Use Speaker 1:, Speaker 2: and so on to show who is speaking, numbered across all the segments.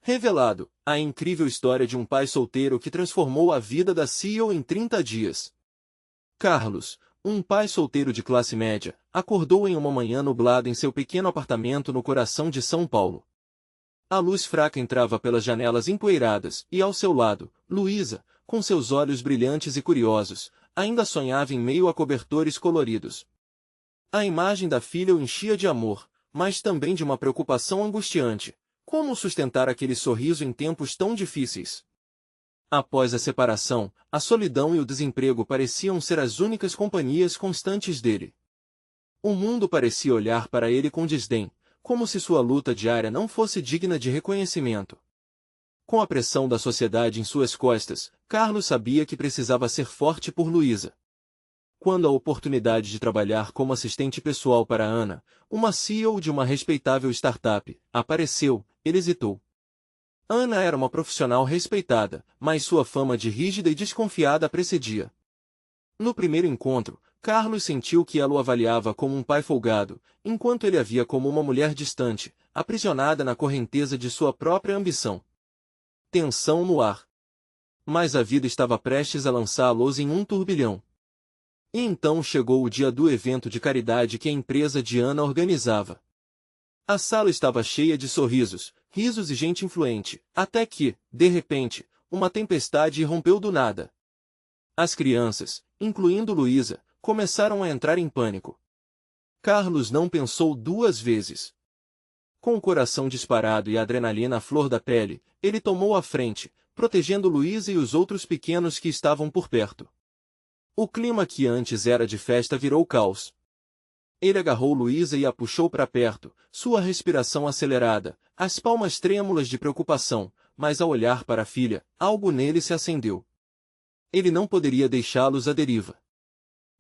Speaker 1: Revelado, a incrível história de um pai solteiro que transformou a vida da CEO em 30 dias. Carlos, um pai solteiro de classe média, acordou em uma manhã nublada em seu pequeno apartamento no coração de São Paulo. A luz fraca entrava pelas janelas empoeiradas e, ao seu lado, Luísa, com seus olhos brilhantes e curiosos, ainda sonhava em meio a cobertores coloridos. A imagem da filha o enchia de amor, mas também de uma preocupação angustiante. Como sustentar aquele sorriso em tempos tão difíceis? Após a separação, a solidão e o desemprego pareciam ser as únicas companhias constantes dele. O mundo parecia olhar para ele com desdém, como se sua luta diária não fosse digna de reconhecimento. Com a pressão da sociedade em suas costas, Carlos sabia que precisava ser forte por Luísa. Quando a oportunidade de trabalhar como assistente pessoal para Ana, uma CEO de uma respeitável startup, apareceu, ele hesitou. Ana era uma profissional respeitada, mas sua fama de rígida e desconfiada a precedia. No primeiro encontro, Carlos sentiu que ela o avaliava como um pai folgado, enquanto ele a via como uma mulher distante, aprisionada na correnteza de sua própria ambição. Tensão no ar. Mas a vida estava prestes a lançá-los em um turbilhão. E então chegou o dia do evento de caridade que a empresa de Ana organizava. A sala estava cheia de sorrisos, risos e gente influente, até que, de repente, uma tempestade irrompeu do nada. As crianças, incluindo Luísa, começaram a entrar em pânico. Carlos não pensou duas vezes. Com o coração disparado e a adrenalina à flor da pele, ele tomou a frente, protegendo Luísa e os outros pequenos que estavam por perto. O clima que antes era de festa virou caos. Ele agarrou Luísa e a puxou para perto, sua respiração acelerada, as palmas trêmulas de preocupação, mas ao olhar para a filha, algo nele se acendeu. Ele não poderia deixá-los à deriva.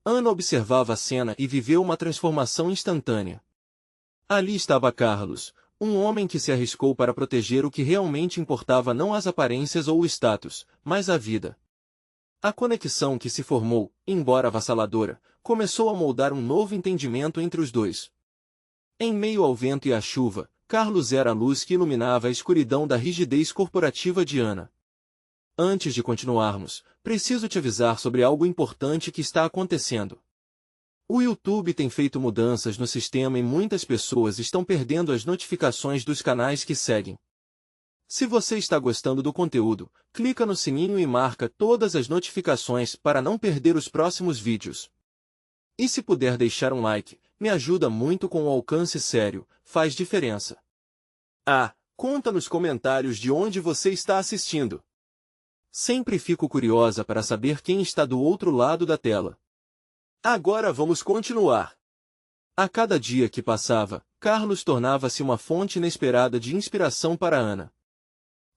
Speaker 1: Ana observava a cena e viveu uma transformação instantânea. Ali estava Carlos, um homem que se arriscou para proteger o que realmente importava, não as aparências ou o status, mas a vida. A conexão que se formou, embora avassaladora, começou a moldar um novo entendimento entre os dois. Em meio ao vento e à chuva, Carlos era a luz que iluminava a escuridão da rigidez corporativa de Ana. Antes de continuarmos, preciso te avisar sobre algo importante que está acontecendo. O YouTube tem feito mudanças no sistema e muitas pessoas estão perdendo as notificações dos canais que seguem. Se você está gostando do conteúdo, clica no sininho e marca todas as notificações para não perder os próximos vídeos. E se puder deixar um like, me ajuda muito com o alcance sério, faz diferença. Conta nos comentários de onde você está assistindo. Sempre fico curiosa para saber quem está do outro lado da tela. Agora vamos continuar. A cada dia que passava, Carlos tornava-se uma fonte inesperada de inspiração para Ana.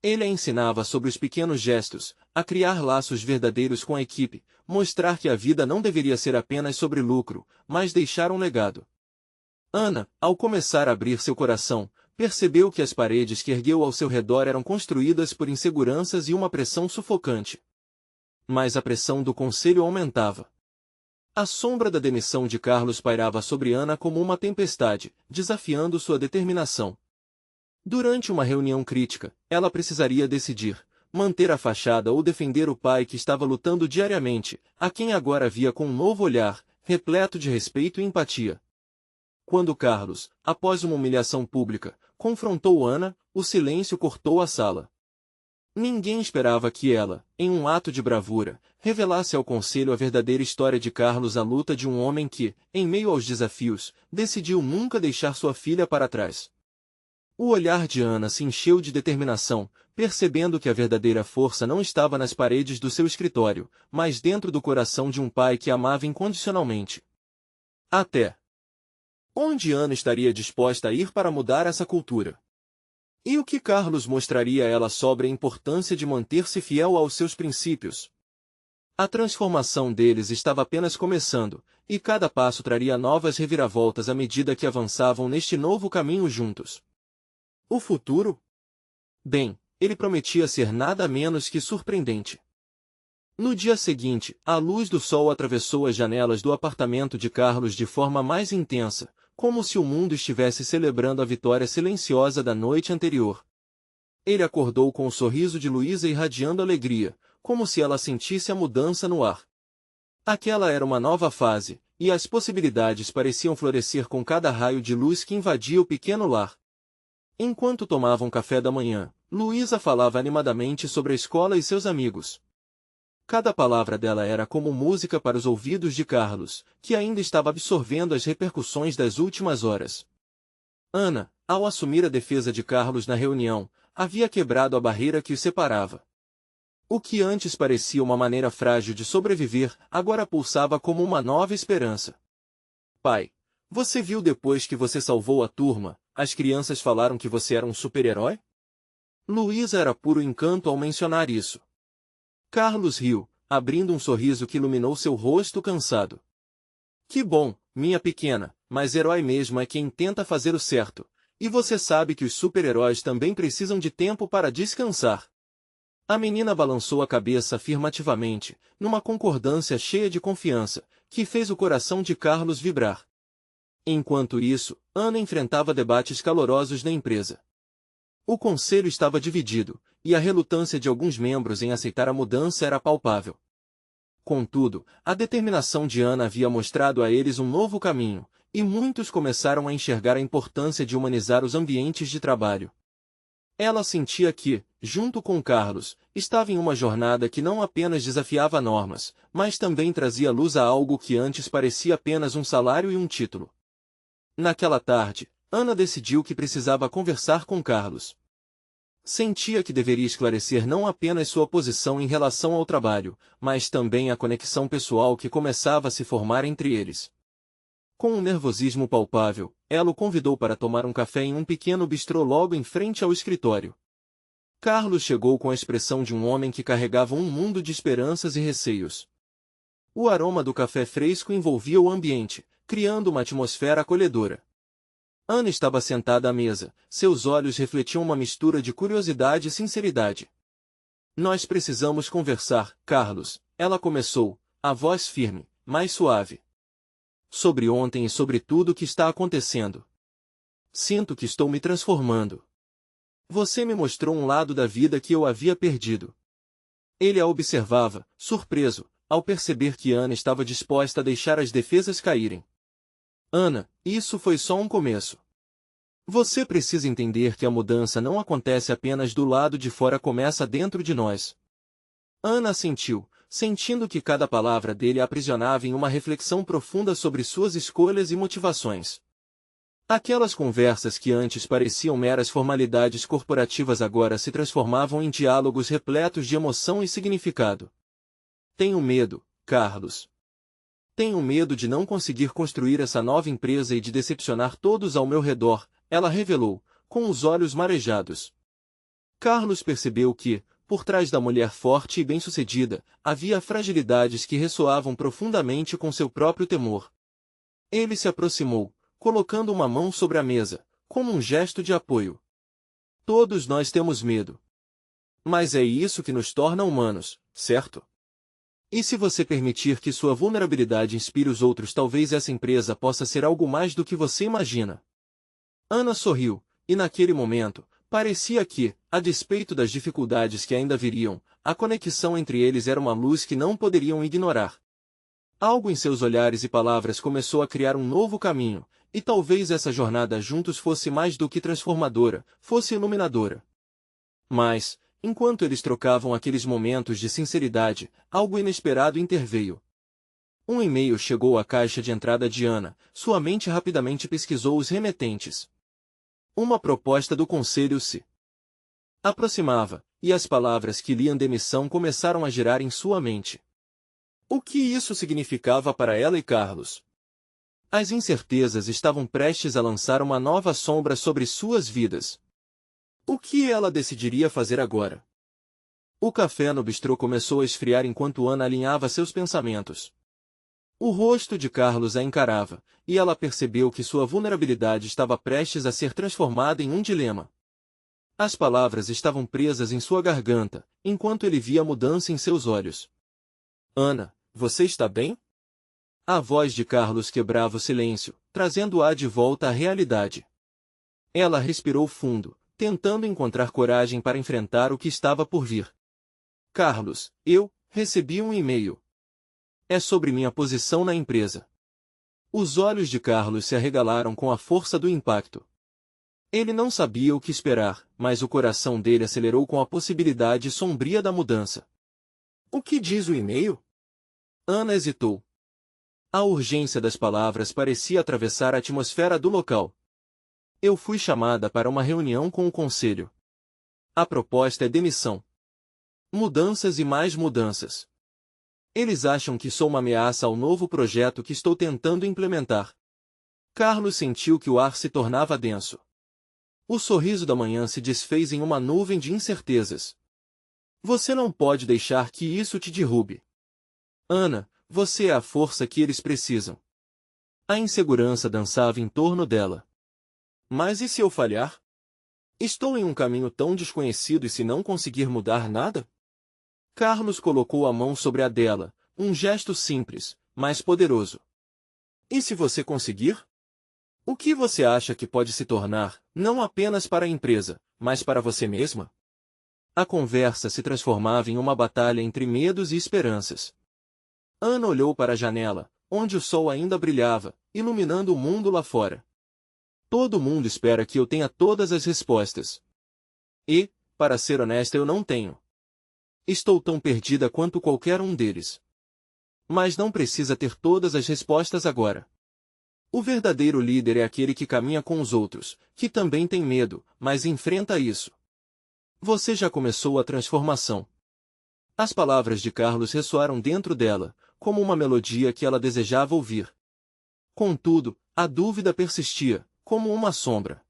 Speaker 1: Ele a ensinava sobre os pequenos gestos, a criar laços verdadeiros com a equipe, mostrar que a vida não deveria ser apenas sobre lucro, mas deixar um legado. Ana, ao começar a abrir seu coração, percebeu que as paredes que ergueu ao seu redor eram construídas por inseguranças e uma pressão sufocante. Mas a pressão do conselho aumentava. A sombra da demissão de Carlos pairava sobre Ana como uma tempestade, desafiando sua determinação. Durante uma reunião crítica, ela precisaria decidir, manter a fachada ou defender o pai que estava lutando diariamente, a quem agora via com um novo olhar, repleto de respeito e empatia. Quando Carlos, após uma humilhação pública, confrontou Ana, o silêncio cortou a sala. Ninguém esperava que ela, em um ato de bravura, revelasse ao conselho a verdadeira história de Carlos, a luta de um homem que, em meio aos desafios, decidiu nunca deixar sua filha para trás. O olhar de Ana se encheu de determinação, percebendo que a verdadeira força não estava nas paredes do seu escritório, mas dentro do coração de um pai que amava incondicionalmente. Até onde Ana estaria disposta a ir para mudar essa cultura? E o que Carlos mostraria a ela sobre a importância de manter-se fiel aos seus princípios? A transformação deles estava apenas começando, e cada passo traria novas reviravoltas à medida que avançavam neste novo caminho juntos. O futuro? Bem, ele prometia ser nada menos que surpreendente. No dia seguinte, a luz do sol atravessou as janelas do apartamento de Carlos de forma mais intensa, como se o mundo estivesse celebrando a vitória silenciosa da noite anterior. Ele acordou com o sorriso de Luísa irradiando alegria, como se ela sentisse a mudança no ar. Aquela era uma nova fase, e as possibilidades pareciam florescer com cada raio de luz que invadia o pequeno lar. Enquanto tomavam café da manhã, Luísa falava animadamente sobre a escola e seus amigos. Cada palavra dela era como música para os ouvidos de Carlos, que ainda estava absorvendo as repercussões das últimas horas. Ana, ao assumir a defesa de Carlos na reunião, havia quebrado a barreira que os separava. O que antes parecia uma maneira frágil de sobreviver, agora pulsava como uma nova esperança. Pai, você viu depois que você salvou a turma, as crianças falaram que você era um super-herói? Luísa era puro encanto ao mencionar isso. Carlos riu, abrindo um sorriso que iluminou seu rosto cansado. Que bom, minha pequena, mas herói mesmo é quem tenta fazer o certo, e você sabe que os super-heróis também precisam de tempo para descansar. A menina balançou a cabeça afirmativamente, numa concordância cheia de confiança, que fez o coração de Carlos vibrar. Enquanto isso, Ana enfrentava debates calorosos na empresa. O conselho estava dividido, e a relutância de alguns membros em aceitar a mudança era palpável. Contudo, a determinação de Ana havia mostrado a eles um novo caminho, e muitos começaram a enxergar a importância de humanizar os ambientes de trabalho. Ela sentia que, junto com Carlos, estava em uma jornada que não apenas desafiava normas, mas também trazia luz a algo que antes parecia apenas um salário e um título. Naquela tarde, Ana decidiu que precisava conversar com Carlos. Sentia que deveria esclarecer não apenas sua posição em relação ao trabalho, mas também a conexão pessoal que começava a se formar entre eles. Com um nervosismo palpável, ela o convidou para tomar um café em um pequeno bistrô logo em frente ao escritório. Carlos chegou com a expressão de um homem que carregava um mundo de esperanças e receios. O aroma do café fresco envolvia o ambiente, criando uma atmosfera acolhedora. Ana estava sentada à mesa, seus olhos refletiam uma mistura de curiosidade e sinceridade. Nós precisamos conversar, Carlos, ela começou, a voz firme, mas suave. Sobre ontem e sobre tudo o que está acontecendo. Sinto que estou me transformando. Você me mostrou um lado da vida que eu havia perdido. Ele a observava, surpreso, ao perceber que Ana estava disposta a deixar as defesas caírem. Ana, isso foi só um começo. Você precisa entender que a mudança não acontece apenas do lado de fora, começa dentro de nós. Ana assentiu, sentindo que cada palavra dele a aprisionava em uma reflexão profunda sobre suas escolhas e motivações. Aquelas conversas que antes pareciam meras formalidades corporativas agora se transformavam em diálogos repletos de emoção e significado. Tenho medo, Carlos. Tenho medo de não conseguir construir essa nova empresa e de decepcionar todos ao meu redor, ela revelou, com os olhos marejados. Carlos percebeu que, por trás da mulher forte e bem-sucedida, havia fragilidades que ressoavam profundamente com seu próprio temor. Ele se aproximou, colocando uma mão sobre a mesa, como um gesto de apoio. Todos nós temos medo. Mas é isso que nos torna humanos, certo? E se você permitir que sua vulnerabilidade inspire os outros, talvez essa empresa possa ser algo mais do que você imagina. Ana sorriu, e naquele momento, parecia que, a despeito das dificuldades que ainda viriam, a conexão entre eles era uma luz que não poderiam ignorar. Algo em seus olhares e palavras começou a criar um novo caminho, e talvez essa jornada juntos fosse mais do que transformadora, fosse iluminadora. Mas, enquanto eles trocavam aqueles momentos de sinceridade, algo inesperado interveio. Um e-mail chegou à caixa de entrada de Ana, sua mente rapidamente pesquisou os remetentes. Uma proposta do conselho se aproximava, e as palavras que liam demissão começaram a girar em sua mente. O que isso significava para ela e Carlos? As incertezas estavam prestes a lançar uma nova sombra sobre suas vidas. O que ela decidiria fazer agora? O café no bistrô começou a esfriar enquanto Ana alinhava seus pensamentos. O rosto de Carlos a encarava, e ela percebeu que sua vulnerabilidade estava prestes a ser transformada em um dilema. As palavras estavam presas em sua garganta, enquanto ele via a mudança em seus olhos. Ana, você está bem? A voz de Carlos quebrava o silêncio, trazendo-a de volta à realidade. Ela respirou fundo, tentando encontrar coragem para enfrentar o que estava por vir. Carlos, eu recebi um e-mail. É sobre minha posição na empresa. Os olhos de Carlos se arregalaram com a força do impacto. Ele não sabia o que esperar, mas o coração dele acelerou com a possibilidade sombria da mudança. O que diz o e-mail? Ana hesitou. A urgência das palavras parecia atravessar a atmosfera do local. Eu fui chamada para uma reunião com o conselho. A proposta é demissão. Mudanças e mais mudanças. Eles acham que sou uma ameaça ao novo projeto que estou tentando implementar. Carlos sentiu que o ar se tornava denso. O sorriso da manhã se desfez em uma nuvem de incertezas. Você não pode deixar que isso te derrube. Ana, você é a força que eles precisam. A insegurança dançava em torno dela. Mas e se eu falhar? Estou em um caminho tão desconhecido e se não conseguir mudar nada? Carlos colocou a mão sobre a dela, um gesto simples, mas poderoso. E se você conseguir? O que você acha que pode se tornar, não apenas para a empresa, mas para você mesma? A conversa se transformava em uma batalha entre medos e esperanças. Ana olhou para a janela, onde o sol ainda brilhava, iluminando o mundo lá fora. Todo mundo espera que eu tenha todas as respostas. E, para ser honesta, eu não tenho. Estou tão perdida quanto qualquer um deles. Mas não precisa ter todas as respostas agora. O verdadeiro líder é aquele que caminha com os outros, que também tem medo, mas enfrenta isso. Você já começou a transformação. As palavras de Carlos ressoaram dentro dela, como uma melodia que ela desejava ouvir. Contudo, a dúvida persistia, como uma sombra.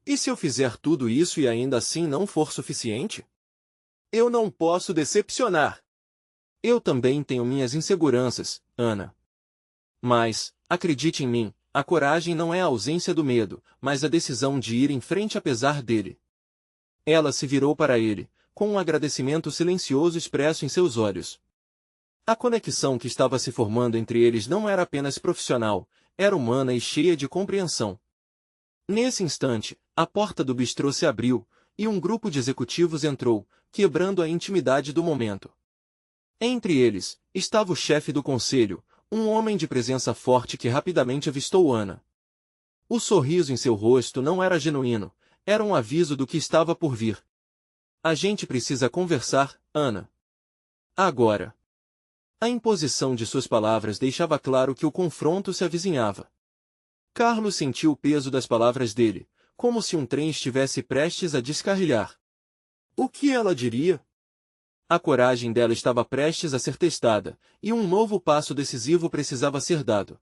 Speaker 1: E se eu fizer tudo isso e ainda assim não for suficiente? Eu não posso decepcionar. Eu também tenho minhas inseguranças, Ana. Mas, acredite em mim, a coragem não é a ausência do medo, mas a decisão de ir em frente apesar dele. Ela se virou para ele, com um agradecimento silencioso expresso em seus olhos. A conexão que estava se formando entre eles não era apenas profissional, era humana e cheia de compreensão. Nesse instante, a porta do bistrô se abriu, e um grupo de executivos entrou, quebrando a intimidade do momento. Entre eles, estava o chefe do conselho, um homem de presença forte que rapidamente avistou Ana. O sorriso em seu rosto não era genuíno, era um aviso do que estava por vir. A gente precisa conversar, Ana. Agora. A imposição de suas palavras deixava claro que o confronto se avizinhava. Carlos sentiu o peso das palavras dele, como se um trem estivesse prestes a descarrilhar. O que ela diria? A coragem dela estava prestes a ser testada, e um novo passo decisivo precisava ser dado.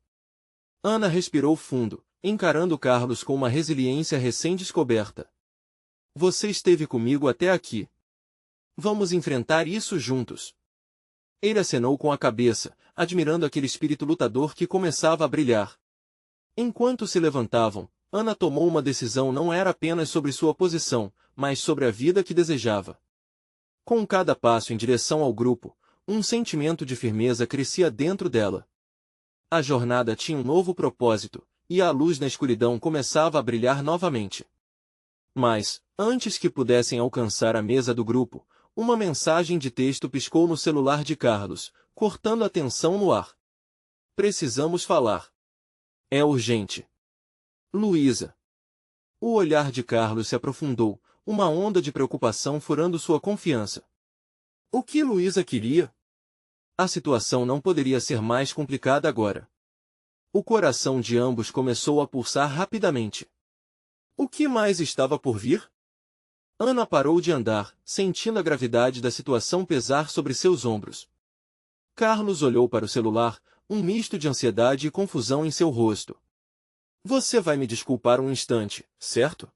Speaker 1: Ana respirou fundo, encarando Carlos com uma resiliência recém-descoberta. Você esteve comigo até aqui. Vamos enfrentar isso juntos. Ele acenou com a cabeça, admirando aquele espírito lutador que começava a brilhar. Enquanto se levantavam, Ana tomou uma decisão não era apenas sobre sua posição, mas sobre a vida que desejava. Com cada passo em direção ao grupo, um sentimento de firmeza crescia dentro dela. A jornada tinha um novo propósito, e a luz na escuridão começava a brilhar novamente. Mas, antes que pudessem alcançar a mesa do grupo, uma mensagem de texto piscou no celular de Carlos, cortando a tensão no ar. Precisamos falar. É urgente. Luísa. O olhar de Carlos se aprofundou, uma onda de preocupação furando sua confiança. O que Luísa queria? A situação não poderia ser mais complicada agora. O coração de ambos começou a pulsar rapidamente. O que mais estava por vir? Ana parou de andar, sentindo a gravidade da situação pesar sobre seus ombros. Carlos olhou para o celular, um misto de ansiedade e confusão em seu rosto. Você vai me desculpar um instante, certo?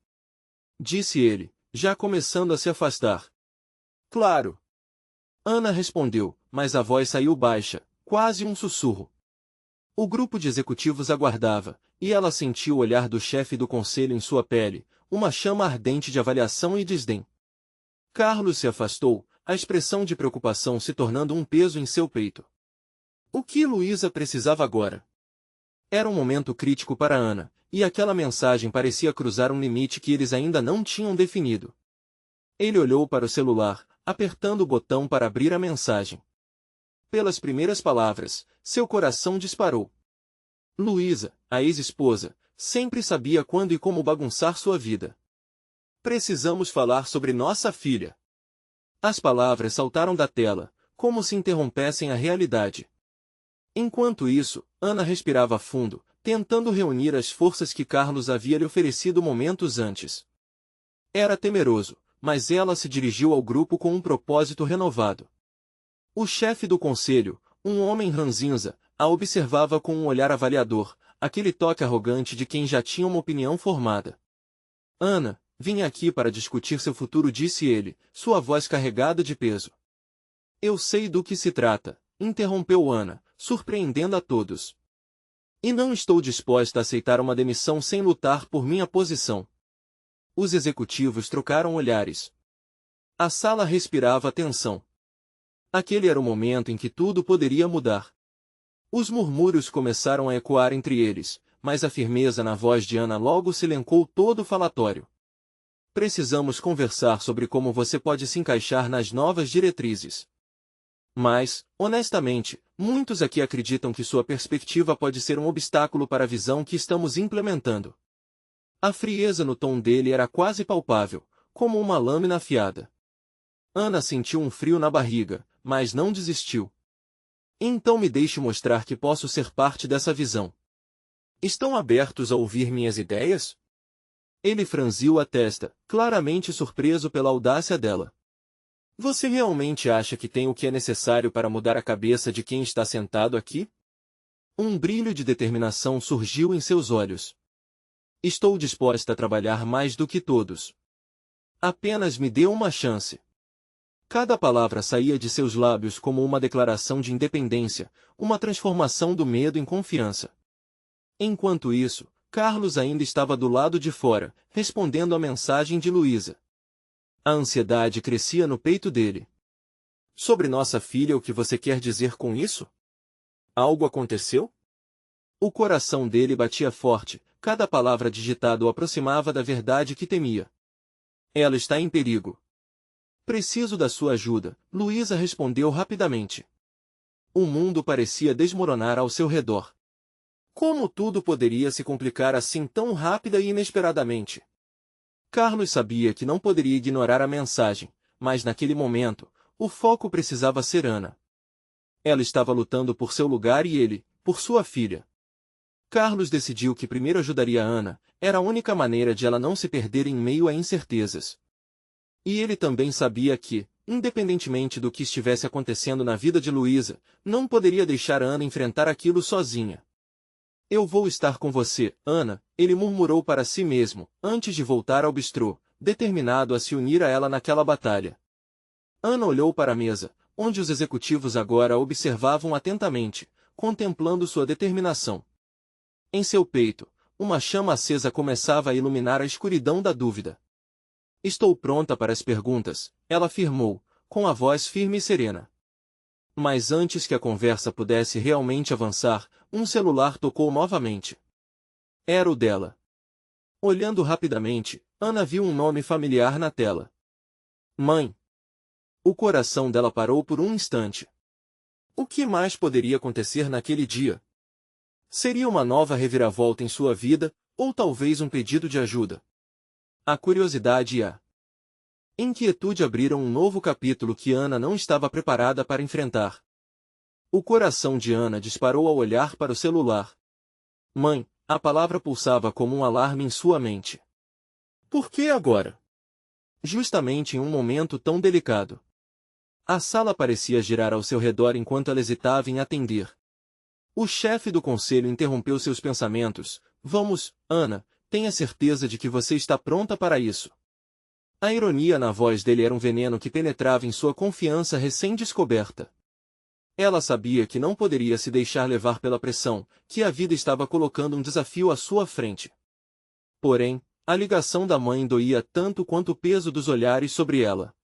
Speaker 1: Disse ele, já começando a se afastar. Claro. Ana respondeu, mas a voz saiu baixa, quase um sussurro. O grupo de executivos aguardava, e ela sentiu o olhar do chefe do conselho em sua pele, uma chama ardente de avaliação e desdém. Carlos se afastou, a expressão de preocupação se tornando um peso em seu peito. O que Luísa precisava agora? Era um momento crítico para Ana, e aquela mensagem parecia cruzar um limite que eles ainda não tinham definido. Ele olhou para o celular, apertando o botão para abrir a mensagem. Pelas primeiras palavras, seu coração disparou. Luísa, a ex-esposa, sempre sabia quando e como bagunçar sua vida. Precisamos falar sobre nossa filha. As palavras saltaram da tela, como se interrompessem a realidade. Enquanto isso, Ana respirava fundo, tentando reunir as forças que Carlos havia lhe oferecido momentos antes. Era temeroso, mas ela se dirigiu ao grupo com um propósito renovado. O chefe do conselho, um homem ranzinza, a observava com um olhar avaliador, aquele toque arrogante de quem já tinha uma opinião formada. Ana, vim aqui para discutir seu futuro, disse ele, sua voz carregada de peso. Eu sei do que se trata, interrompeu Ana, surpreendendo a todos. E não estou disposta a aceitar uma demissão sem lutar por minha posição. Os executivos trocaram olhares. A sala respirava tensão. Aquele era o momento em que tudo poderia mudar. Os murmúrios começaram a ecoar entre eles, mas a firmeza na voz de Ana logo silenciou todo o falatório. Precisamos conversar sobre como você pode se encaixar nas novas diretrizes. Mas, honestamente, muitos aqui acreditam que sua perspectiva pode ser um obstáculo para a visão que estamos implementando. A frieza no tom dele era quase palpável, como uma lâmina afiada. Ana sentiu um frio na barriga, mas não desistiu. Então me deixe mostrar que posso ser parte dessa visão. Estão abertos a ouvir minhas ideias? Ele franziu a testa, claramente surpreso pela audácia dela. Você realmente acha que tem o que é necessário para mudar a cabeça de quem está sentado aqui? Um brilho de determinação surgiu em seus olhos. Estou disposta a trabalhar mais do que todos. Apenas me dê uma chance. Cada palavra saía de seus lábios como uma declaração de independência, uma transformação do medo em confiança. Enquanto isso, Carlos ainda estava do lado de fora, respondendo à mensagem de Luísa. A ansiedade crescia no peito dele. Sobre nossa filha, o que você quer dizer com isso? Algo aconteceu? O coração dele batia forte, cada palavra digitada o aproximava da verdade que temia. Ela está em perigo. Preciso da sua ajuda, Luísa respondeu rapidamente. O mundo parecia desmoronar ao seu redor. Como tudo poderia se complicar assim tão rápida e inesperadamente? Carlos sabia que não poderia ignorar a mensagem, mas naquele momento, o foco precisava ser Ana. Ela estava lutando por seu lugar e ele, por sua filha. Carlos decidiu que primeiro ajudaria Ana, era a única maneira de ela não se perder em meio a incertezas. E ele também sabia que, independentemente do que estivesse acontecendo na vida de Luísa, não poderia deixar Ana enfrentar aquilo sozinha. Eu vou estar com você, Ana, ele murmurou para si mesmo, antes de voltar ao bistrô, determinado a se unir a ela naquela batalha. Ana olhou para a mesa, onde os executivos agora a observavam atentamente, contemplando sua determinação. Em seu peito, uma chama acesa começava a iluminar a escuridão da dúvida. Estou pronta para as perguntas, ela afirmou, com a voz firme e serena. Mas antes que a conversa pudesse realmente avançar, um celular tocou novamente. Era o dela. Olhando rapidamente, Ana viu um nome familiar na tela. Mãe. O coração dela parou por um instante. O que mais poderia acontecer naquele dia? Seria uma nova reviravolta em sua vida, ou talvez um pedido de ajuda? A curiosidade e a inquietude abriram um novo capítulo que Ana não estava preparada para enfrentar. O coração de Ana disparou ao olhar para o celular. Mãe, a palavra pulsava como um alarme em sua mente. Por que agora? Justamente em um momento tão delicado. A sala parecia girar ao seu redor enquanto ela hesitava em atender. O chefe do conselho interrompeu seus pensamentos. Vamos, Ana, tenha certeza de que você está pronta para isso. A ironia na voz dele era um veneno que penetrava em sua confiança recém-descoberta. Ela sabia que não poderia se deixar levar pela pressão, que a vida estava colocando um desafio à sua frente. Porém, a ligação da mãe doía tanto quanto o peso dos olhares sobre ela.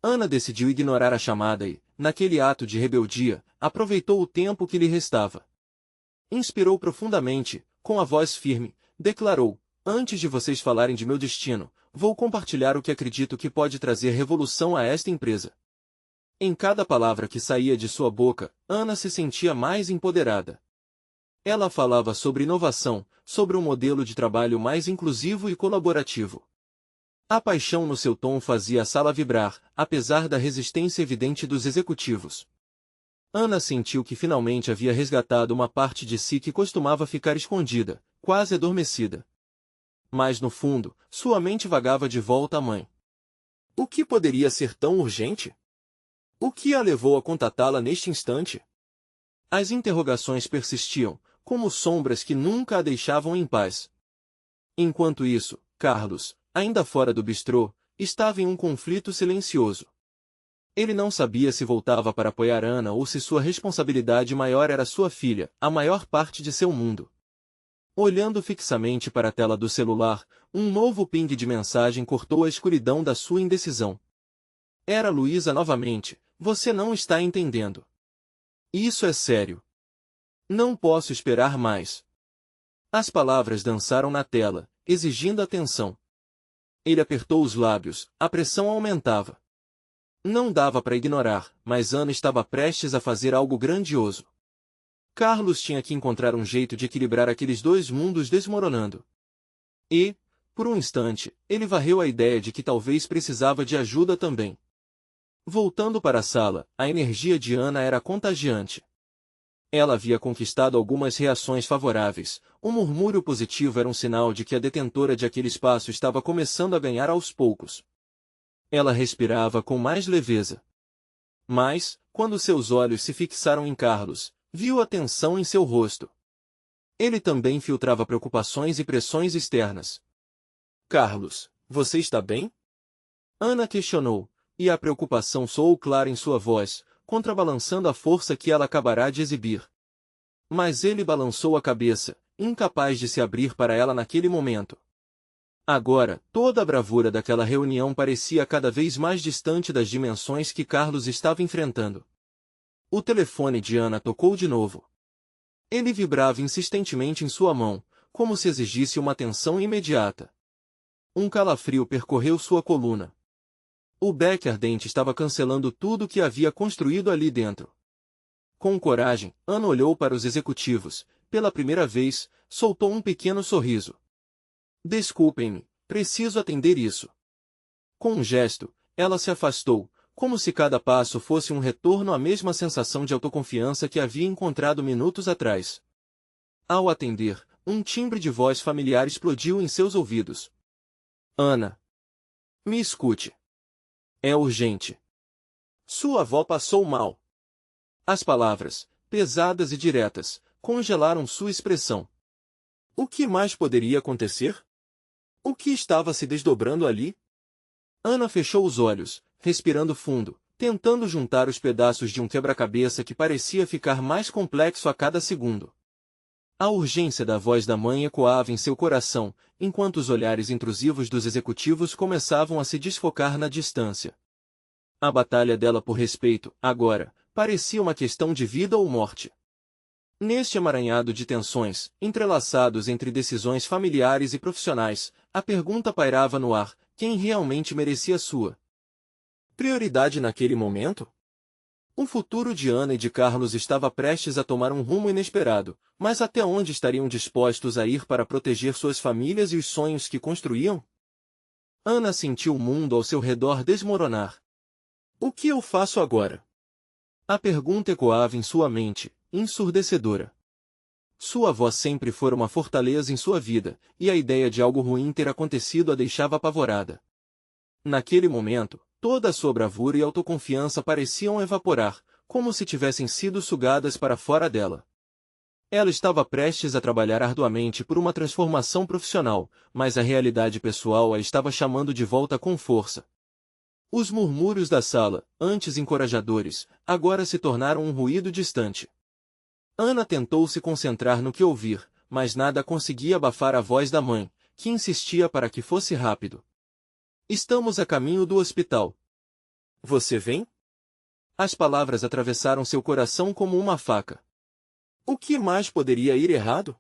Speaker 1: Ana decidiu ignorar a chamada e, naquele ato de rebeldia, aproveitou o tempo que lhe restava. Inspirou profundamente, com a voz firme, declarou: antes de vocês falarem de meu destino, vou compartilhar o que acredito que pode trazer revolução a esta empresa. Em cada palavra que saía de sua boca, Ana se sentia mais empoderada. Ela falava sobre inovação, sobre um modelo de trabalho mais inclusivo e colaborativo. A paixão no seu tom fazia a sala vibrar, apesar da resistência evidente dos executivos. Ana sentiu que finalmente havia resgatado uma parte de si que costumava ficar escondida, quase adormecida. Mas no fundo, sua mente vagava de volta à mãe. O que poderia ser tão urgente? O que a levou a contatá-la neste instante? As interrogações persistiam, como sombras que nunca a deixavam em paz. Enquanto isso, Carlos, ainda fora do bistrô, estava em um conflito silencioso. Ele não sabia se voltava para apoiar Ana ou se sua responsabilidade maior era sua filha, a maior parte de seu mundo. Olhando fixamente para a tela do celular, um novo ping de mensagem cortou a escuridão da sua indecisão. Era Luísa novamente: você não está entendendo. Isso é sério. Não posso esperar mais. As palavras dançaram na tela, exigindo atenção. Ele apertou os lábios, a pressão aumentava. Não dava para ignorar, mas Ana estava prestes a fazer algo grandioso. Carlos tinha que encontrar um jeito de equilibrar aqueles dois mundos desmoronando. E, por um instante, ele varreu a ideia de que talvez precisava de ajuda também. Voltando para a sala, a energia de Ana era contagiante. Ela havia conquistado algumas reações favoráveis. Um murmúrio positivo era um sinal de que a detentora de aquele espaço estava começando a ganhar aos poucos. Ela respirava com mais leveza. Mas, quando seus olhos se fixaram em Carlos, viu a tensão em seu rosto. Ele também filtrava preocupações e pressões externas. Carlos, você está bem? Ana questionou, e a preocupação soou clara em sua voz, contrabalançando a força que ela acabará de exibir. Mas ele balançou a cabeça, incapaz de se abrir para ela naquele momento. Agora, toda a bravura daquela reunião parecia cada vez mais distante das dimensões que Carlos estava enfrentando. O telefone de Ana tocou de novo. Ele vibrava insistentemente em sua mão, como se exigisse uma atenção imediata. Um calafrio percorreu sua coluna. O beck ardente estava cancelando tudo que havia construído ali dentro. Com coragem, Ana olhou para os executivos. Pela primeira vez, soltou um pequeno sorriso. Desculpem-me, preciso atender isso. Com um gesto, ela se afastou, como se cada passo fosse um retorno à mesma sensação de autoconfiança que havia encontrado minutos atrás. Ao atender, um timbre de voz familiar explodiu em seus ouvidos. Ana. Me escute. É urgente. Sua avó passou mal. As palavras, pesadas e diretas, congelaram sua expressão. O que mais poderia acontecer? O que estava se desdobrando ali? Ana fechou os olhos, respirando fundo, tentando juntar os pedaços de um quebra-cabeça que parecia ficar mais complexo a cada segundo. A urgência da voz da mãe ecoava em seu coração, enquanto os olhares intrusivos dos executivos começavam a se desfocar na distância. A batalha dela por respeito, agora, parecia uma questão de vida ou morte. Neste emaranhado de tensões, entrelaçados entre decisões familiares e profissionais, a pergunta pairava no ar: quem realmente merecia sua prioridade naquele momento? O futuro de Ana e de Carlos estava prestes a tomar um rumo inesperado, mas até onde estariam dispostos a ir para proteger suas famílias e os sonhos que construíam? Ana sentiu o mundo ao seu redor desmoronar. O que eu faço agora? A pergunta ecoava em sua mente, ensurdecedora. Sua avó sempre fora uma fortaleza em sua vida, e a ideia de algo ruim ter acontecido a deixava apavorada. Naquele momento, toda a sua bravura e autoconfiança pareciam evaporar, como se tivessem sido sugadas para fora dela. Ela estava prestes a trabalhar arduamente por uma transformação profissional, mas a realidade pessoal a estava chamando de volta com força. Os murmúrios da sala, antes encorajadores, agora se tornaram um ruído distante. Ana tentou se concentrar no que ouvir, mas nada conseguia abafar a voz da mãe, que insistia para que fosse rápido. Estamos a caminho do hospital. Você vem? As palavras atravessaram seu coração como uma faca. O que mais poderia ir errado?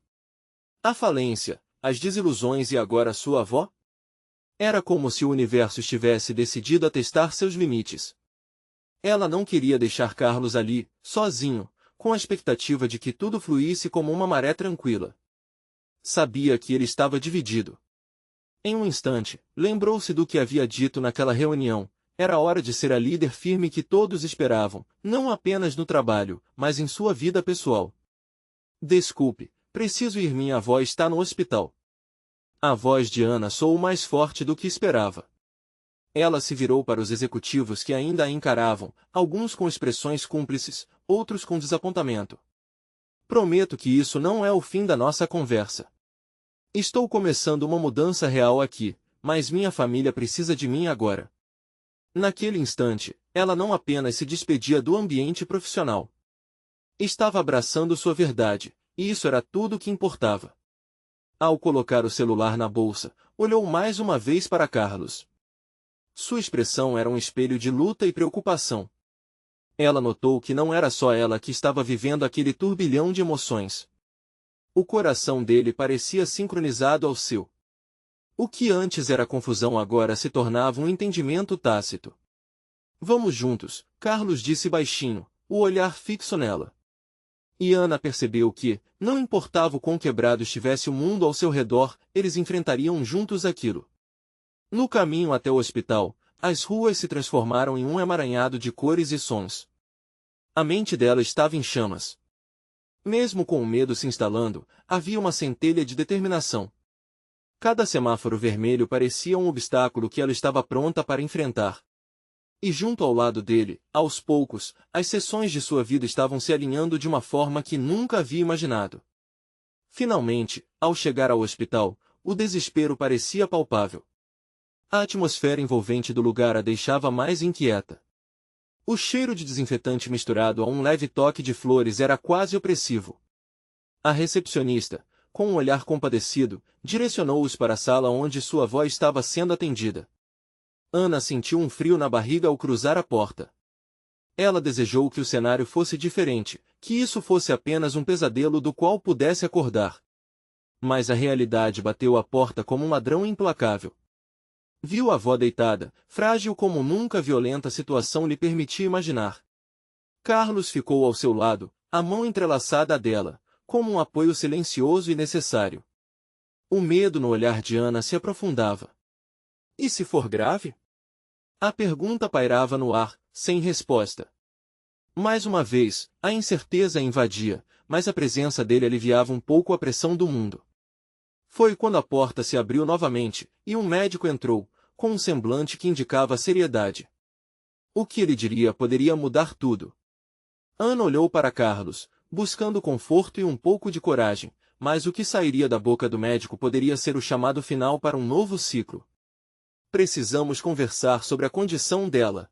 Speaker 1: A falência, as desilusões e agora sua avó? Era como se o universo estivesse decidido a testar seus limites. Ela não queria deixar Carlos ali, sozinho, com a expectativa de que tudo fluísse como uma maré tranquila. Sabia que ele estava dividido. Em um instante, lembrou-se do que havia dito naquela reunião. Era hora de ser a líder firme que todos esperavam, não apenas no trabalho, mas em sua vida pessoal. Desculpe, preciso ir, minha avó está no hospital. A voz de Ana soou mais forte do que esperava. Ela se virou para os executivos que ainda a encaravam, alguns com expressões cúmplices, outros com desapontamento. Prometo que isso não é o fim da nossa conversa. Estou começando uma mudança real aqui, mas minha família precisa de mim agora. Naquele instante, ela não apenas se despedia do ambiente profissional. Estava abraçando sua verdade, e isso era tudo o que importava. Ao colocar o celular na bolsa, olhou mais uma vez para Carlos. Sua expressão era um espelho de luta e preocupação. Ela notou que não era só ela que estava vivendo aquele turbilhão de emoções. O coração dele parecia sincronizado ao seu. O que antes era confusão agora se tornava um entendimento tácito. Vamos juntos, Carlos disse baixinho, o olhar fixo nela. E Ana percebeu que, não importava o quão quebrado estivesse o mundo ao seu redor, eles enfrentariam juntos aquilo. No caminho até o hospital, as ruas se transformaram em um emaranhado de cores e sons. A mente dela estava em chamas. Mesmo com o medo se instalando, havia uma centelha de determinação. Cada semáforo vermelho parecia um obstáculo que ela estava pronta para enfrentar. E junto ao lado dele, aos poucos, as seções de sua vida estavam se alinhando de uma forma que nunca havia imaginado. Finalmente, ao chegar ao hospital, o desespero parecia palpável. A atmosfera envolvente do lugar a deixava mais inquieta. O cheiro de desinfetante misturado a um leve toque de flores era quase opressivo. A recepcionista, com um olhar compadecido, direcionou-os para a sala onde sua avó estava sendo atendida. Ana sentiu um frio na barriga ao cruzar a porta. Ela desejou que o cenário fosse diferente, que isso fosse apenas um pesadelo do qual pudesse acordar. Mas a realidade bateu à porta como um ladrão implacável. Viu a avó deitada, frágil como nunca a violenta situação lhe permitia imaginar. Carlos ficou ao seu lado, a mão entrelaçada à dela, como um apoio silencioso e necessário. O medo no olhar de Ana se aprofundava. E se for grave? A pergunta pairava no ar, sem resposta. Mais uma vez, a incerteza a invadia, mas a presença dele aliviava um pouco a pressão do mundo. Foi quando a porta se abriu novamente, e um médico entrou, com um semblante que indicava seriedade. O que ele diria poderia mudar tudo. Ana olhou para Carlos, buscando conforto e um pouco de coragem, mas o que sairia da boca do médico poderia ser o chamado final para um novo ciclo. Precisamos conversar sobre a condição dela.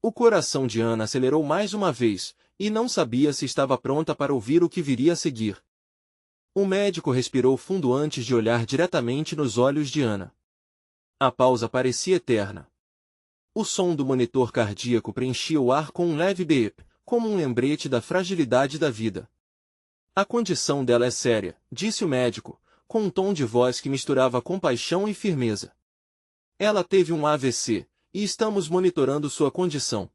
Speaker 1: O coração de Ana acelerou mais uma vez, e não sabia se estava pronta para ouvir o que viria a seguir. O médico respirou fundo antes de olhar diretamente nos olhos de Ana. A pausa parecia eterna. O som do monitor cardíaco preenchia o ar com um leve beep, como um lembrete da fragilidade da vida. A condição dela é séria, disse o médico, com um tom de voz que misturava compaixão e firmeza. Ela teve um AVC, e estamos monitorando sua condição.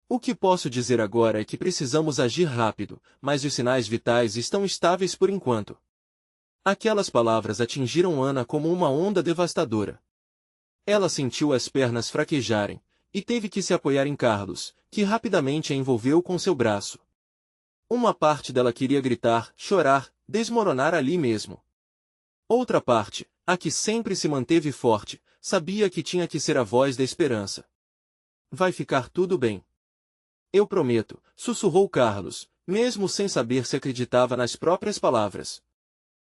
Speaker 1: O que posso dizer agora é que precisamos agir rápido, mas os sinais vitais estão estáveis por enquanto. Aquelas palavras atingiram Ana como uma onda devastadora. Ela sentiu as pernas fraquejarem, e teve que se apoiar em Carlos, que rapidamente a envolveu com seu braço. Uma parte dela queria gritar, chorar, desmoronar ali mesmo. Outra parte, a que sempre se manteve forte, sabia que tinha que ser a voz da esperança. Vai ficar tudo bem. Eu prometo, sussurrou Carlos, mesmo sem saber se acreditava nas próprias palavras.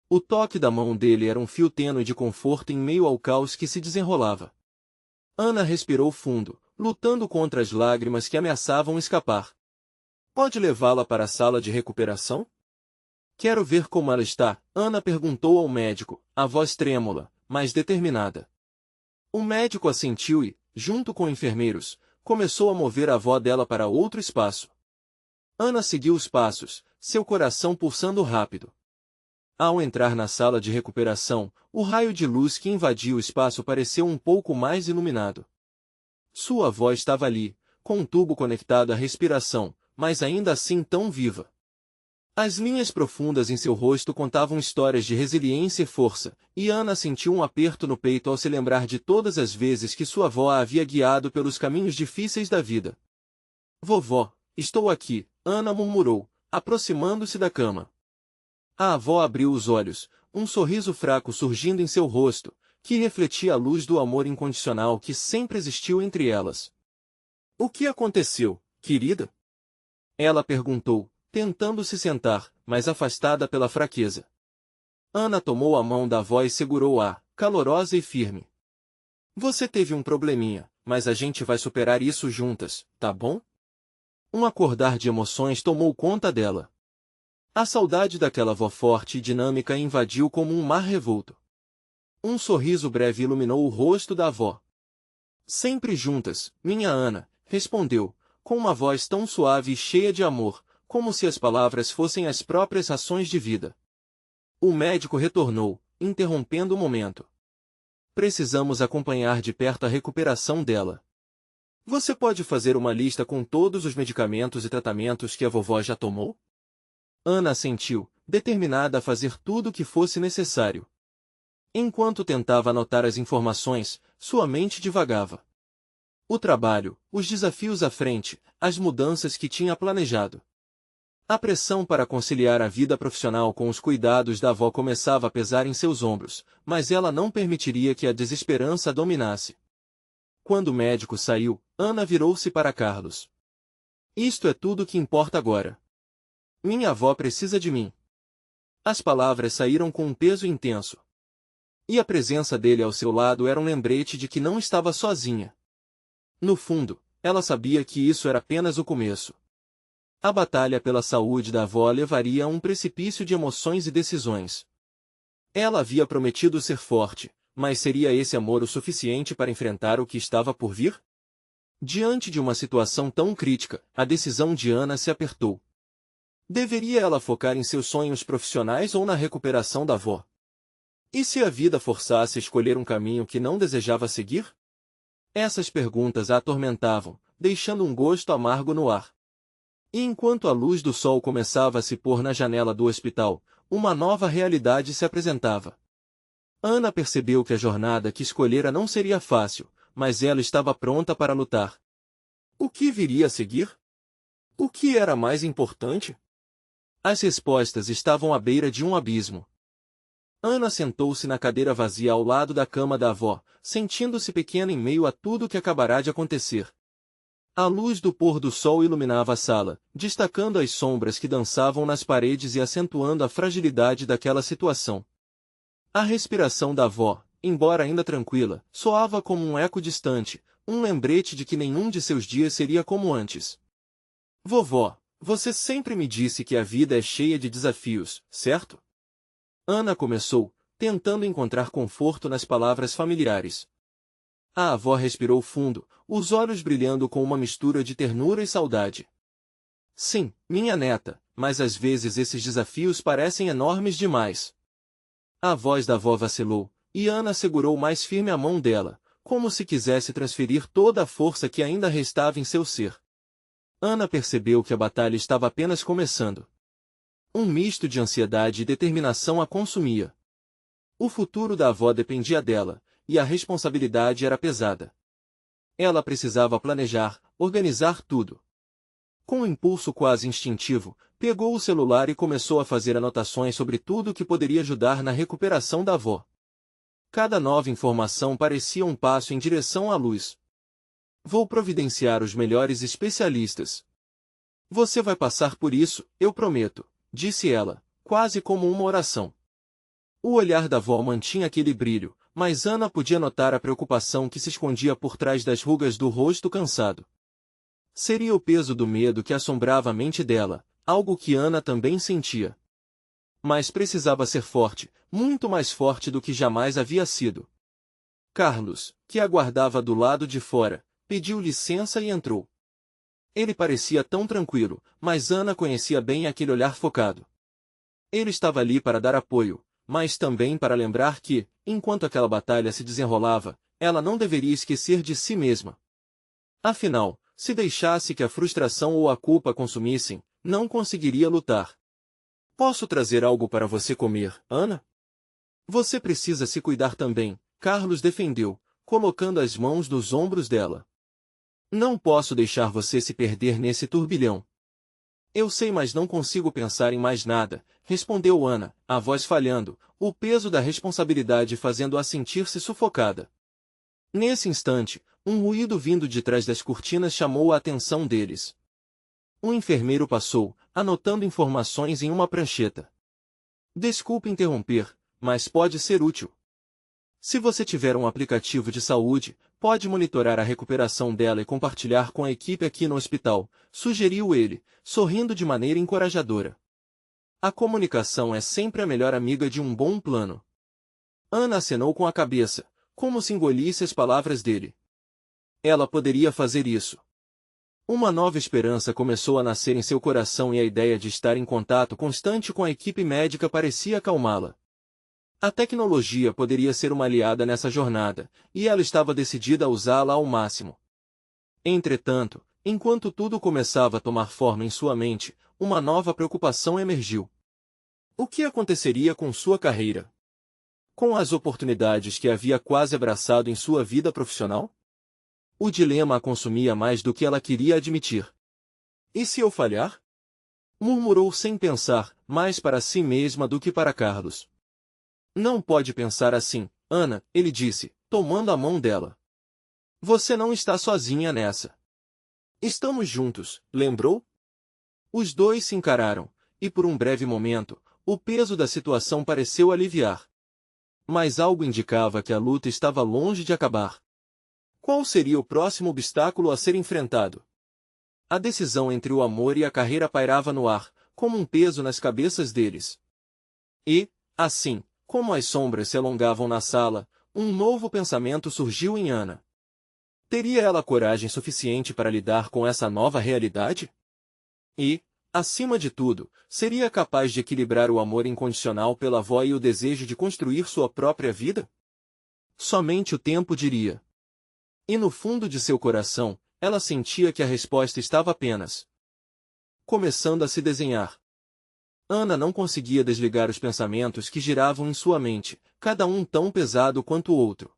Speaker 1: O toque da mão dele era um fio tênue de conforto em meio ao caos que se desenrolava. Ana respirou fundo, lutando contra as lágrimas que ameaçavam escapar. Pode levá-la para a sala de recuperação? Quero ver como ela está, Ana perguntou ao médico, a voz trêmula, mas determinada. O médico assentiu e, junto com enfermeiros, começou a mover a avó dela para outro espaço. Ana seguiu os passos, seu coração pulsando rápido. Ao entrar na sala de recuperação, o raio de luz que invadia o espaço pareceu um pouco mais iluminado. Sua avó estava ali, com um tubo conectado à respiração, mas ainda assim tão viva. As linhas profundas em seu rosto contavam histórias de resiliência e força, e Ana sentiu um aperto no peito ao se lembrar de todas as vezes que sua avó a havia guiado pelos caminhos difíceis da vida. Vovó, estou aqui, Ana murmurou, aproximando-se da cama. A avó abriu os olhos, um sorriso fraco surgindo em seu rosto, que refletia a luz do amor incondicional que sempre existiu entre elas. O que aconteceu, querida? Ela perguntou, tentando se sentar, mas afastada pela fraqueza. Ana tomou a mão da avó e segurou-a, calorosa e firme. Você teve um probleminha, mas a gente vai superar isso juntas, tá bom? Um acordar de emoções tomou conta dela. A saudade daquela avó forte e dinâmica a invadiu como um mar revolto. Um sorriso breve iluminou o rosto da avó. Sempre juntas, minha Ana, respondeu, com uma voz tão suave e cheia de amor, como se as palavras fossem as próprias ações de vida. O médico retornou, interrompendo o momento. Precisamos acompanhar de perto a recuperação dela. Você pode fazer uma lista com todos os medicamentos e tratamentos que a vovó já tomou? Ana assentiu, determinada a fazer tudo o que fosse necessário. Enquanto tentava anotar as informações, sua mente divagava. O trabalho, os desafios à frente, as mudanças que tinha planejado. A pressão para conciliar a vida profissional com os cuidados da avó começava a pesar em seus ombros, mas ela não permitiria que a desesperança a dominasse. Quando o médico saiu, Ana virou-se para Carlos. Isto é tudo que importa agora. Minha avó precisa de mim. As palavras saíram com um peso intenso. E a presença dele ao seu lado era um lembrete de que não estava sozinha. No fundo, ela sabia que isso era apenas o começo. A batalha pela saúde da avó levaria a um precipício de emoções e decisões. Ela havia prometido ser forte, mas seria esse amor o suficiente para enfrentar o que estava por vir? Diante de uma situação tão crítica, a decisão de Ana se apertou. Deveria ela focar em seus sonhos profissionais ou na recuperação da avó? E se a vida forçasse a escolher um caminho que não desejava seguir? Essas perguntas a atormentavam, deixando um gosto amargo no ar. E enquanto a luz do sol começava a se pôr na janela do hospital, uma nova realidade se apresentava. Ana percebeu que a jornada que escolhera não seria fácil, mas ela estava pronta para lutar. O que viria a seguir? O que era mais importante? As respostas estavam à beira de um abismo. Ana sentou-se na cadeira vazia ao lado da cama da avó, sentindo-se pequena em meio a tudo que acabará de acontecer. A luz do pôr do sol iluminava a sala, destacando as sombras que dançavam nas paredes e acentuando a fragilidade daquela situação. A respiração da avó, embora ainda tranquila, soava como um eco distante, um lembrete de que nenhum de seus dias seria como antes. Vovó, você sempre me disse que a vida é cheia de desafios, certo? Ana começou, tentando encontrar conforto nas palavras familiares. A avó respirou fundo, os olhos brilhando com uma mistura de ternura e saudade. Sim, minha neta, mas às vezes esses desafios parecem enormes demais. A voz da avó vacilou, e Ana segurou mais firme a mão dela, como se quisesse transferir toda a força que ainda restava em seu ser. Ana percebeu que a batalha estava apenas começando. Um misto de ansiedade e determinação a consumia. O futuro da avó dependia dela, e a responsabilidade era pesada. Ela precisava planejar, organizar tudo. Com um impulso quase instintivo, pegou o celular e começou a fazer anotações sobre tudo que poderia ajudar na recuperação da avó. Cada nova informação parecia um passo em direção à luz. Vou providenciar os melhores especialistas. Você vai passar por isso, eu prometo, disse ela, quase como uma oração. O olhar da avó mantinha aquele brilho, mas Ana podia notar a preocupação que se escondia por trás das rugas do rosto cansado. Seria o peso do medo que assombrava a mente dela, algo que Ana também sentia. Mas precisava ser forte, muito mais forte do que jamais havia sido. Carlos, que aguardava do lado de fora, pediu licença e entrou. Ele parecia tão tranquilo, mas Ana conhecia bem aquele olhar focado. Ele estava ali para dar apoio, mas também para lembrar que, enquanto aquela batalha se desenrolava, ela não deveria esquecer de si mesma. Afinal, se deixasse que a frustração ou a culpa consumissem, não conseguiria lutar. Posso trazer algo para você comer, Ana? Você precisa se cuidar também, Carlos defendeu, colocando as mãos nos ombros dela. Não posso deixar você se perder nesse turbilhão. Eu sei, mas não consigo pensar em mais nada, respondeu Ana, a voz falhando, o peso da responsabilidade fazendo-a sentir-se sufocada. Nesse instante, um ruído vindo de trás das cortinas chamou a atenção deles. Um enfermeiro passou, anotando informações em uma prancheta. Desculpe interromper, mas pode ser útil. Se você tiver um aplicativo de saúde, pode monitorar a recuperação dela e compartilhar com a equipe aqui no hospital, sugeriu ele, sorrindo de maneira encorajadora. A comunicação é sempre a melhor amiga de um bom plano. Ana acenou com a cabeça, como se engolisse as palavras dele. Ela poderia fazer isso. Uma nova esperança começou a nascer em seu coração e a ideia de estar em contato constante com a equipe médica parecia acalmá-la. A tecnologia poderia ser uma aliada nessa jornada, e ela estava decidida a usá-la ao máximo. Entretanto, enquanto tudo começava a tomar forma em sua mente, uma nova preocupação emergiu. O que aconteceria com sua carreira? Com as oportunidades que havia quase abraçado em sua vida profissional? O dilema a consumia mais do que ela queria admitir. E se eu falhar? Murmurou sem pensar, mais para si mesma do que para Carlos. Não pode pensar assim, Ana, ele disse, tomando a mão dela. Você não está sozinha nessa. Estamos juntos, lembrou? Os dois se encararam, e por um breve momento, o peso da situação pareceu aliviar. Mas algo indicava que a luta estava longe de acabar. Qual seria o próximo obstáculo a ser enfrentado? A decisão entre o amor e a carreira pairava no ar, como um peso nas cabeças deles. E, assim, como as sombras se alongavam na sala, um novo pensamento surgiu em Ana. Teria ela coragem suficiente para lidar com essa nova realidade? E, acima de tudo, seria capaz de equilibrar o amor incondicional pela avó e o desejo de construir sua própria vida? Somente o tempo diria. E no fundo de seu coração, ela sentia que a resposta estava apenas começando a se desenhar. Ana não conseguia desligar os pensamentos que giravam em sua mente, cada um tão pesado quanto o outro.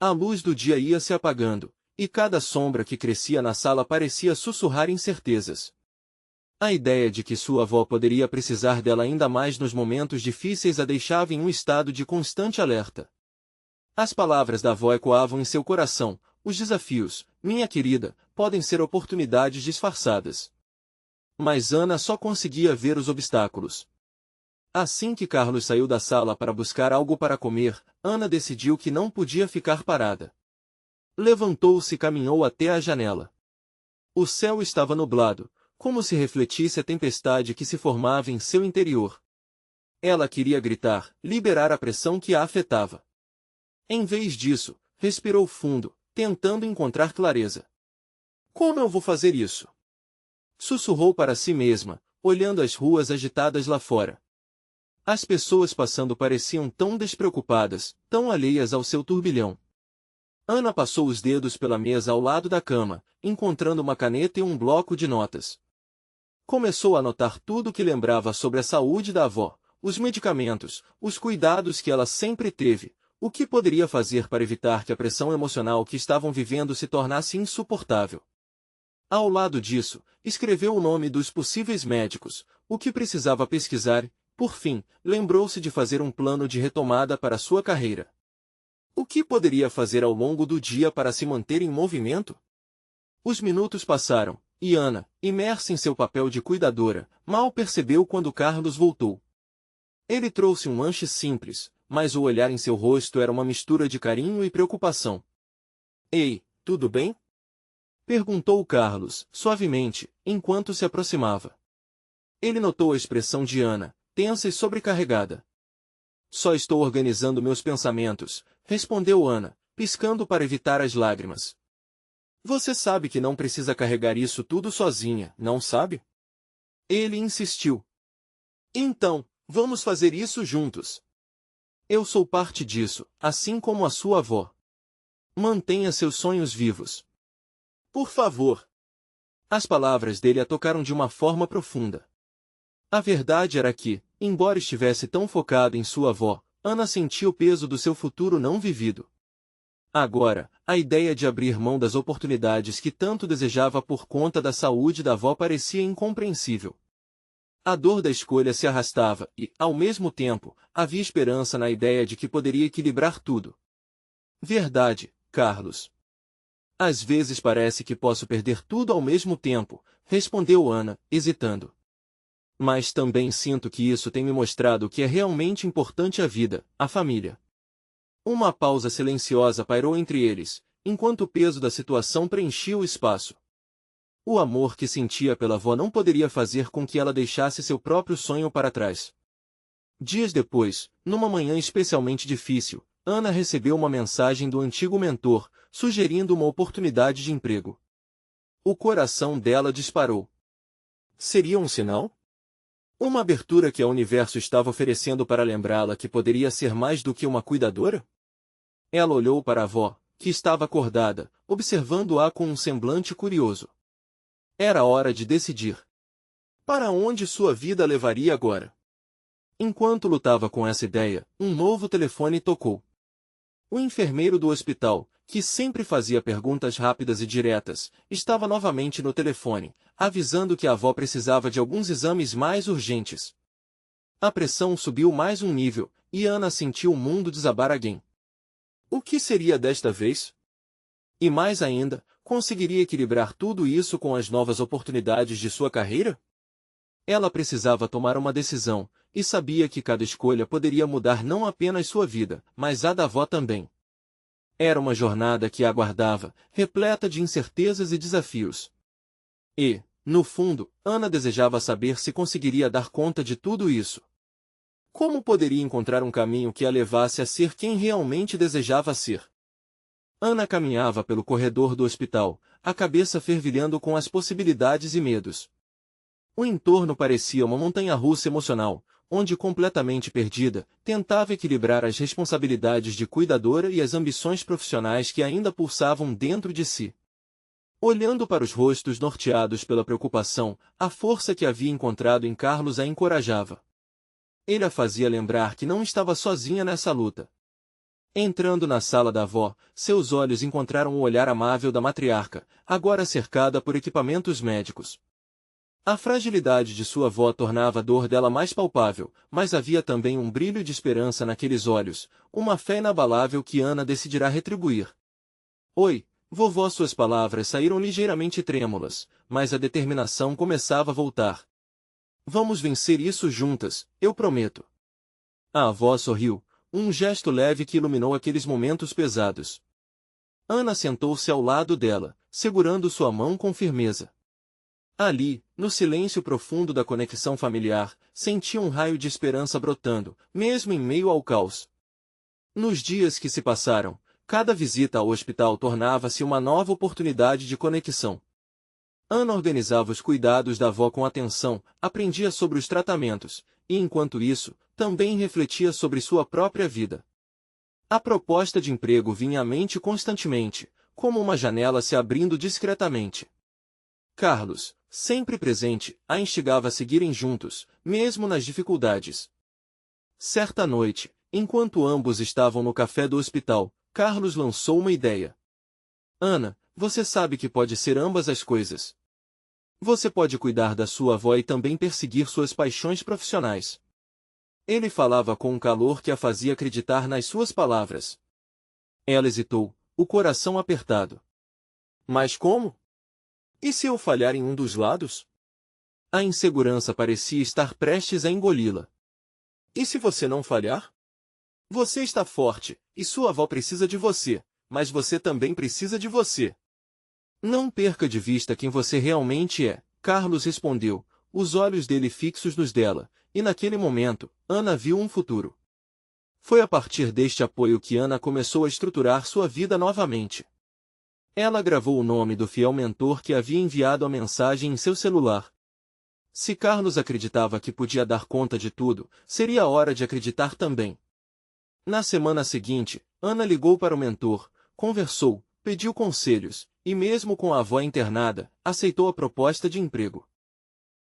Speaker 1: A luz do dia ia se apagando, e cada sombra que crescia na sala parecia sussurrar incertezas. A ideia de que sua avó poderia precisar dela ainda mais nos momentos difíceis a deixava em um estado de constante alerta. As palavras da avó ecoavam em seu coração, os desafios, minha querida, podem ser oportunidades disfarçadas. Mas Ana só conseguia ver os obstáculos. Assim que Carlos saiu da sala para buscar algo para comer, Ana decidiu que não podia ficar parada. Levantou-se e caminhou até a janela. O céu estava nublado, como se refletisse a tempestade que se formava em seu interior. Ela queria gritar, liberar a pressão que a afetava. Em vez disso, respirou fundo, tentando encontrar clareza. Como eu vou fazer isso? Sussurrou para si mesma, olhando as ruas agitadas lá fora. As pessoas passando pareciam tão despreocupadas, tão alheias ao seu turbilhão. Ana passou os dedos pela mesa ao lado da cama, encontrando uma caneta e um bloco de notas. Começou a anotar tudo o que lembrava sobre a saúde da avó, os medicamentos, os cuidados que ela sempre teve, o que poderia fazer para evitar que a pressão emocional que estavam vivendo se tornasse insuportável. Ao lado disso, escreveu o nome dos possíveis médicos, o que precisava pesquisar e, por fim, lembrou-se de fazer um plano de retomada para sua carreira. O que poderia fazer ao longo do dia para se manter em movimento? Os minutos passaram, e Ana, imersa em seu papel de cuidadora, mal percebeu quando Carlos voltou. Ele trouxe um lanche simples, mas o olhar em seu rosto era uma mistura de carinho e preocupação. Ei, tudo bem? Perguntou Carlos, suavemente, enquanto se aproximava. Ele notou a expressão de Ana, tensa e sobrecarregada. Só estou organizando meus pensamentos, respondeu Ana, piscando para evitar as lágrimas. Você sabe que não precisa carregar isso tudo sozinha, não sabe? Ele insistiu. Então, Vamos fazer isso juntos. Eu sou parte disso, assim como a sua avó. Mantenha seus sonhos vivos. Por favor. As palavras dele a tocaram de uma forma profunda. A verdade era que, embora estivesse tão focado em sua avó, Ana sentia o peso do seu futuro não vivido. Agora, a ideia de abrir mão das oportunidades que tanto desejava por conta da saúde da avó parecia incompreensível. A dor da escolha se arrastava e, ao mesmo tempo, havia esperança na ideia de que poderia equilibrar tudo. Verdade, Carlos. Às vezes parece que posso perder tudo ao mesmo tempo, respondeu Ana, hesitando. Mas também sinto que isso tem me mostrado o que é realmente importante à vida, a família. Uma pausa silenciosa pairou entre eles, enquanto o peso da situação preenchia o espaço. O amor que sentia pela avó não poderia fazer com que ela deixasse seu próprio sonho para trás. Dias depois, numa manhã especialmente difícil, Ana recebeu uma mensagem do antigo mentor, sugerindo uma oportunidade de emprego. O coração dela disparou. Seria um sinal? Uma abertura que o universo estava oferecendo para lembrá-la que poderia ser mais do que uma cuidadora? Ela olhou para a avó, que estava acordada, observando-a com um semblante curioso. Era hora de decidir. Para onde sua vida levaria agora? Enquanto lutava com essa ideia, um novo telefone tocou. O enfermeiro do hospital, que sempre fazia perguntas rápidas e diretas, estava novamente no telefone, avisando que a avó precisava de alguns exames mais urgentes. A pressão subiu mais um nível, e Ana sentiu o mundo desabar again. O que seria desta vez? E mais ainda, conseguiria equilibrar tudo isso com as novas oportunidades de sua carreira? Ela precisava tomar uma decisão, e sabia que cada escolha poderia mudar não apenas sua vida, mas a da avó também. Era uma jornada que a aguardava, repleta de incertezas e desafios. E, no fundo, Ana desejava saber se conseguiria dar conta de tudo isso. Como poderia encontrar um caminho que a levasse a ser quem realmente desejava ser? Ana caminhava pelo corredor do hospital, a cabeça fervilhando com as possibilidades e medos. O entorno parecia uma montanha-russa emocional, onde, completamente perdida, tentava equilibrar as responsabilidades de cuidadora e as ambições profissionais que ainda pulsavam dentro de si. Olhando para os rostos norteados pela preocupação, a força que havia encontrado em Carlos a encorajava. Ele a fazia lembrar que não estava sozinha nessa luta. Entrando na sala da avó, seus olhos encontraram o olhar amável da matriarca, agora cercada por equipamentos médicos. A fragilidade de sua avó tornava a dor dela mais palpável, mas havia também um brilho de esperança naqueles olhos, uma fé inabalável que Ana decidirá retribuir. Oi, vovó. Suas palavras saíram ligeiramente trêmulas, mas a determinação começava a voltar. Vamos vencer isso juntas, eu prometo. A avó sorriu, um gesto leve que iluminou aqueles momentos pesados. Ana sentou-se ao lado dela, segurando sua mão com firmeza. Ali, no silêncio profundo da conexão familiar, sentia um raio de esperança brotando, mesmo em meio ao caos. Nos dias que se passaram, cada visita ao hospital tornava-se uma nova oportunidade de conexão. Ana organizava os cuidados da avó com atenção, aprendia sobre os tratamentos, e enquanto isso, também refletia sobre sua própria vida. A proposta de emprego vinha à mente constantemente, como uma janela se abrindo discretamente. Carlos, sempre presente, a instigava a seguirem juntos, mesmo nas dificuldades. Certa noite, enquanto ambos estavam no café do hospital, Carlos lançou uma ideia. Ana, você sabe que pode ser ambas as coisas. Você pode cuidar da sua avó e também perseguir suas paixões profissionais. Ele falava com um calor que a fazia acreditar nas suas palavras. Ela hesitou, o coração apertado. Mas como? E se eu falhar em um dos lados? A insegurança parecia estar prestes a engoli-la. E se você não falhar? Você está forte, e sua avó precisa de você, mas você também precisa de você. Não perca de vista quem você realmente é, Carlos respondeu, os olhos dele fixos nos dela, e naquele momento, Ana viu um futuro. Foi a partir deste apoio que Ana começou a estruturar sua vida novamente. Ela gravou o nome do fiel mentor que havia enviado a mensagem em seu celular. Se Carlos acreditava que podia dar conta de tudo, seria hora de acreditar também. Na semana seguinte, Ana ligou para o mentor, conversou, pediu conselhos, e mesmo com a avó internada, aceitou a proposta de emprego.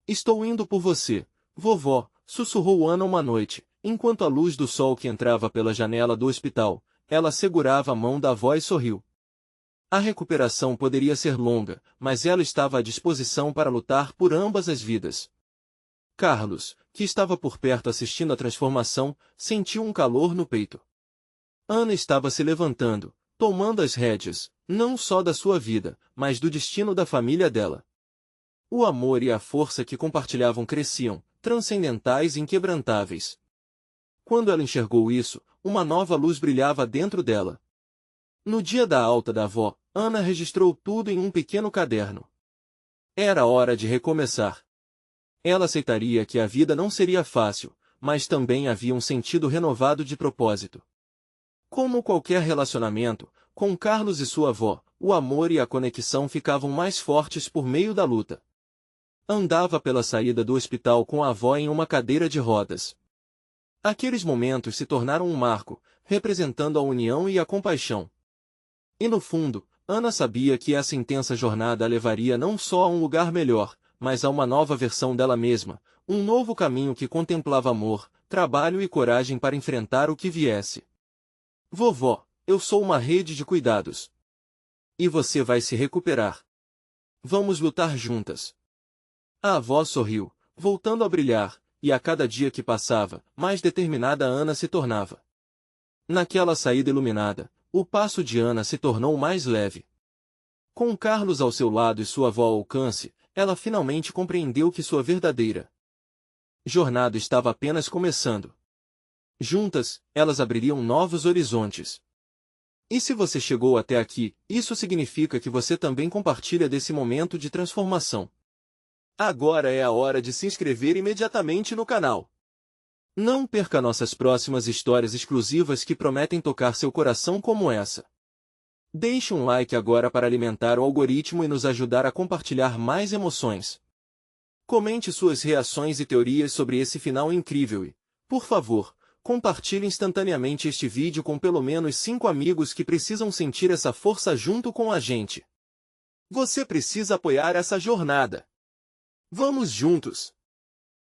Speaker 1: Estou indo por você, vovó, sussurrou Ana uma noite, enquanto a luz do sol que entrava pela janela do hospital, ela segurava a mão da avó e sorriu. A recuperação poderia ser longa, mas ela estava à disposição para lutar por ambas as vidas. Carlos, que estava por perto assistindo à transformação, sentiu um calor no peito. Ana estava se levantando, tomando as rédeas, não só da sua vida, mas do destino da família dela. O amor e a força que compartilhavam cresciam, transcendentais e inquebrantáveis. Quando ela enxergou isso, uma nova luz brilhava dentro dela. No dia da alta da avó, Ana registrou tudo em um pequeno caderno. Era hora de recomeçar. Ela aceitaria que a vida não seria fácil, mas também havia um sentido renovado de propósito. Como qualquer relacionamento, com Carlos e sua avó, o amor e a conexão ficavam mais fortes por meio da luta. Andava pela saída do hospital com a avó em uma cadeira de rodas. Aqueles momentos se tornaram um marco, representando a união e a compaixão. E no fundo, Ana sabia que essa intensa jornada a levaria não só a um lugar melhor, mas a uma nova versão dela mesma, um novo caminho que contemplava amor, trabalho e coragem para enfrentar o que viesse. Vovó, eu sou uma rede de cuidados. E você vai se recuperar. Vamos lutar juntas. A avó sorriu, voltando a brilhar, e a cada dia que passava, mais determinada Ana se tornava. Naquela saída iluminada, o passo de Ana se tornou mais leve. Com Carlos ao seu lado e sua avó ao alcance, ela finalmente compreendeu que sua verdadeira jornada estava apenas começando. Juntas, elas abririam novos horizontes. E se você chegou até aqui, isso significa que você também compartilha desse momento de transformação. Agora é a hora de se inscrever imediatamente no canal. Não perca nossas próximas histórias exclusivas que prometem tocar seu coração como essa. Deixe um like agora para alimentar o algoritmo e nos ajudar a compartilhar mais emoções. Comente suas reações e teorias sobre esse final incrível e, por favor, compartilhe instantaneamente este vídeo com pelo menos 5 amigos que precisam sentir essa força junto com a gente. Você precisa apoiar essa jornada. Vamos juntos!